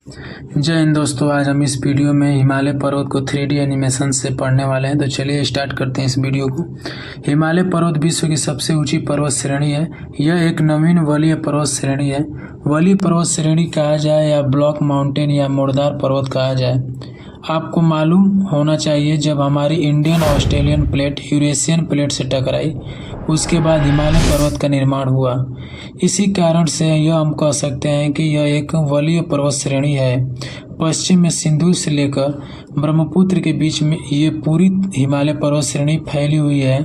जय हिंद दोस्तों। आज हम इस वीडियो में हिमालय पर्वत को 3D एनिमेशन से पढ़ने वाले हैं। तो चलिए स्टार्ट करते हैं इस वीडियो को। हिमालय पर्वत विश्व की सबसे ऊंची पर्वत श्रेणी है। यह एक नवीन वलीय पर्वत श्रेणी है। वलीय पर्वत श्रेणी कहा जाए या ब्लॉक माउंटेन या मुर्दार पर्वत कहा जाए, आपको मालूम होना चाहिए जब हमारी Indian Australian plate Eurasian plate से टकराई, उसके बाद हिमालय पर्वत का निर्माण हुआ। इसी कारण से यह हम कह सकते हैं कि यह एक वलीय पर्वत श्रेणी है। पश्चिम में सिंधु से लेकर ब्रह्मपुत्र के बीच में ये पूरी हिमालय पर्वत श्रेणी फैली हुई है।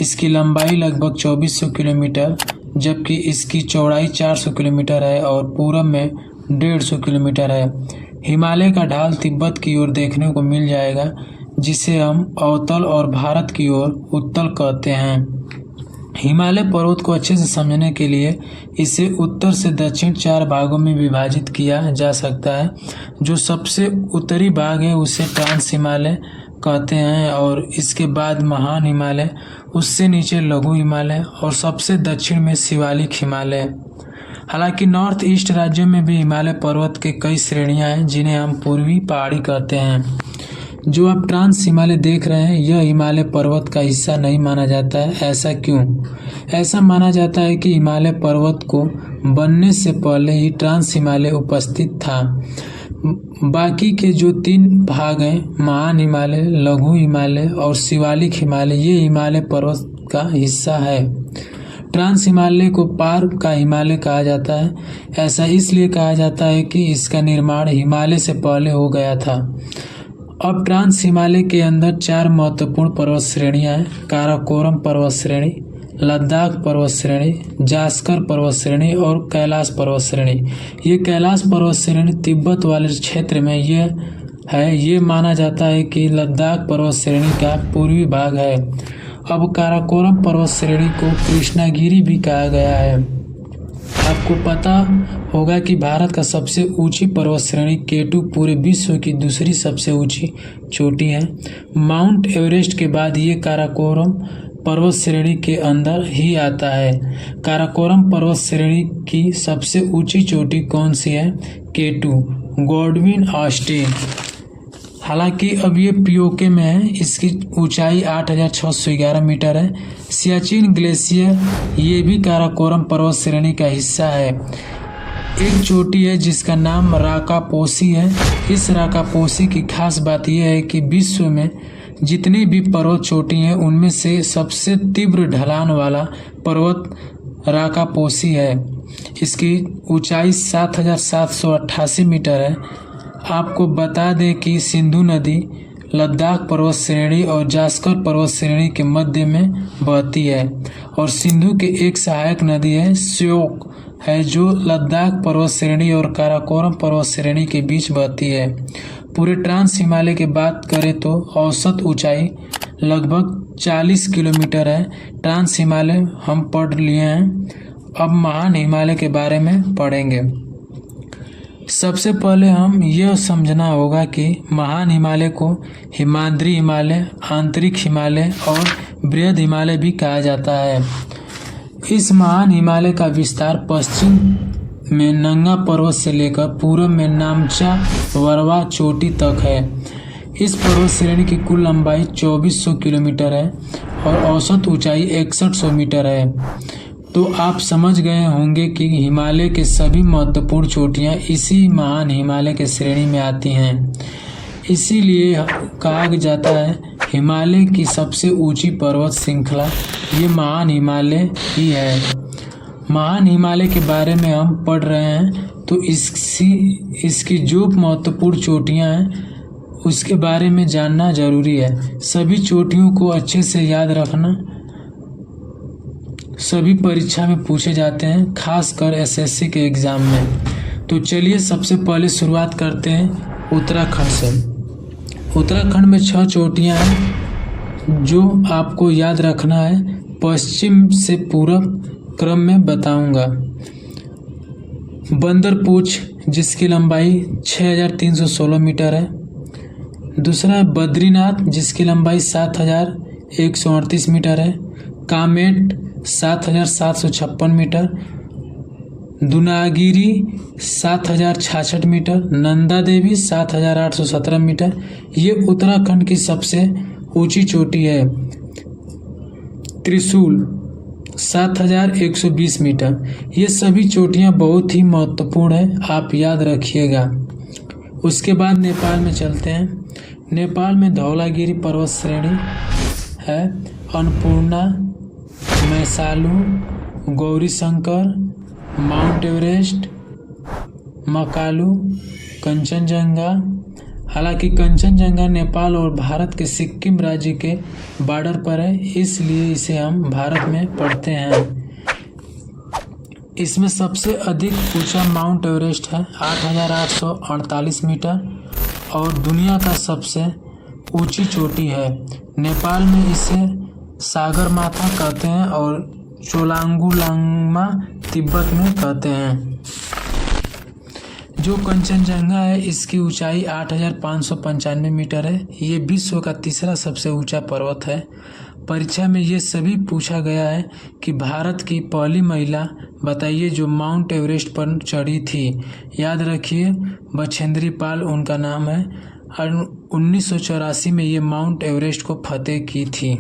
इसकी लंबाई लगभग 2400 किलोमीटर जबकि इसकी चौड़ाई 400 किलोमीटर है और पूरब में 150 किलोमीटर है। हिमालय का ढाल तिब्बत की ओर देखने को मिल जाएगा, जिसे हम अवतल, और भारत की ओर उत्तल कहते हैं। हिमालय पर्वत को अच्छे से समझने के लिए इसे उत्तर से दक्षिण 4 भागों में विभाजित किया जा सकता है। जो सबसे उत्तरी भाग है उसे ट्रांस हिमालय कहते हैं, और इसके बाद महान हिमालय, उससे नीचे लघु हिमालय और सबसे दक्षिण में शिवालिक हिमालय। हालांकि नॉर्थ ईस्ट राज्यों में भी हिमालय पर्वत के कई श्रेणियां हैं, जिन्हें हम पूर्वी पहाड़ी कहते हैं। जो आप ट्रांस हिमालय देख रहे हैं, यह हिमालय पर्वत का हिस्सा नहीं माना जाता है। ऐसा क्यों? ऐसा माना जाता है कि हिमालय पर्वत को बनने से पहले ही ट्रांस हिमालय उपस्थित था। बाकी के जो 3 भाग हैं, महान हिमालय, लघु हिमालय और शिवालिक हिमालय, ये हिमालय पर्वत का हिस्सा है। ट्रांस हिमालय को पार का हिमालय कहा जाता है। ऐसा इसलिए कहा जाता है कि इसका निर्माण हिमालय से पहले हो गया था। अब ट्रांस हिमालय के अंदर 4 महत्वपूर्ण पर्वत श्रेणियां हैं: काराकोरम पर्वत श्रेणी, लद्दाख पर्वत श्रेणी, जास्कर पर्वत श्रेणी और कैलाश पर्वत श्रेणी। ये कैलाश पर्वत श्रेणी तिब्बत वाले क्षेत्र में ये माना जाता है कि लद्दाख पर्वत श्रेणी का पूर्वी भाग है। अब काराकोरम पर्वत श्रेणी को कृष्णागिरी भी कहा गया है। आपको पता होगा कि भारत का सबसे ऊंची पर्वत श्रेणी K2 पूरे विश्व की दूसरी सबसे ऊंची चोटी है। माउंट एवरेस्ट के बाद ये काराकोरम पर्वत श्रेणी के अंदर ही आता है। काराकोरम पर्वत श्रेणी की सबसे ऊंची चोटी कौन सी है? K2, Godwin Austen. हालांकि अब ये पीओके में है। इसकी ऊंचाई 8611 मीटर है। सियाचिन ग्लेशियर ये भी काराकोरम पर्वत श्रेणी का हिस्सा है। एक चोटी है जिसका नाम राकापोसी है। इस राकापोसी की खास बात यह है कि विश्व में जितनी भी पर्वत चोटी हैं, उनमें से सबसे तीव्र ढलान वाला पर्वत राकापोसी है। इसकी ऊंचाई 7788 मीटर है। आपको बता दें कि सिंधु नदी लद्दाख पर्वत श्रेणी और जास्कर पर्वत श्रेणी के मध्य में बहती है, और सिंधु के एक सहायक नदी है श्योक है, जो लद्दाख पर्वत श्रेणी और काराकोरम पर्वत श्रेणी के बीच बहती है। पूरे ट्रांस हिमालय की बात करें तो औसत ऊंचाई लगभग 40 किलोमीटर है। ट्रांस हिमालय हम पढ़ लिए हैं। अब महान हिमालय के बारे में पढ़ेंगे। सबसे पहले हम यह समझना होगा कि महान हिमालय को हिमाद्री हिमालय, आंतरिक हिमालय और बृहद हिमालय भी कहा जाता है। इस महान हिमालय का विस्तार पश्चिम में नंगा पर्वत से लेकर पूरब में नामचा वरवा चोटी तक है। इस पर्वत श्रेणी की कुल लंबाई 2400 किलोमीटर है और औसत ऊंचाई 6100 मीटर है। तो आप समझ गए होंगे कि हिमालय के सभी महत्वपूर्ण चोटियां इसी महान हिमालय के श्रेणी में आती हैं। इसीलिए कहा जाता है हिमालय की सबसे ऊंची पर्वत श्रृंखला ये महान हिमालय ही है। महान हिमालय के बारे में हम पढ़ रहे हैं, तो इसकी जो महत्वपूर्ण चोटियां हैं उसके बारे में जानना जरूरी है। सभी चोटियों को अच्छे से याद रखना सभी परीक्षा में पूछे जाते हैं, खासकर एसएससी के एग्ज़ाम में। तो चलिए सबसे पहले शुरुआत करते हैं उत्तराखंड से। उत्तराखंड में 6 चोटियां हैं जो आपको याद रखना है। पश्चिम से पूरब क्रम में बताऊंगा। बंदरपूछ जिसकी लंबाई 6316 मीटर है। दूसरा है बद्रीनाथ जिसकी लंबाई 7138 मीटर है। Kamet 7756 metre. Dunagiri 7066 metre, Nanda Devi 7817 metre. ये उत्तराखंड की सबसे ऊंची चोटी है। त्रिशूल 7120 मीटर। ये सभी चोटियां बहुत ही महत्वपूर्ण है, आप याद रखिएगा। उसके बाद नेपाल में चलते हैं। नेपाल में धौलागिरी पर्वत श्रेणी है, अन्नपूर्णा, मैसालू, गौरीशंकर, माउंट एवरेस्ट, मकालू, कंचनजंगा। हालांकि कंचनजंगा नेपाल और भारत के सिक्किम राज्य के बॉर्डर पर है, इसलिए इसे हम भारत में पढ़ते हैं। इसमें सबसे अधिक ऊंचा माउंट एवरेस्ट है 8848 मीटर और दुनिया का सबसे ऊंची चोटी है। नेपाल में इसे सागर माथा कहते हैं और चोलांगुलांगमा तिब्बत में कहते हैं। जो कंचनजंगा है इसकी ऊंचाई 8595 मीटर है। ये विश्व का तीसरा सबसे ऊंचा पर्वत है। परीक्षा में ये सभी पूछा गया है कि भारत की पहली महिला बताइए जो माउंट एवरेस्ट पर चढ़ी थी। याद रखिए बछेंद्री पाल उनका नाम है और 1984 में ये माउंट एवरेस्ट को फतेह की थी।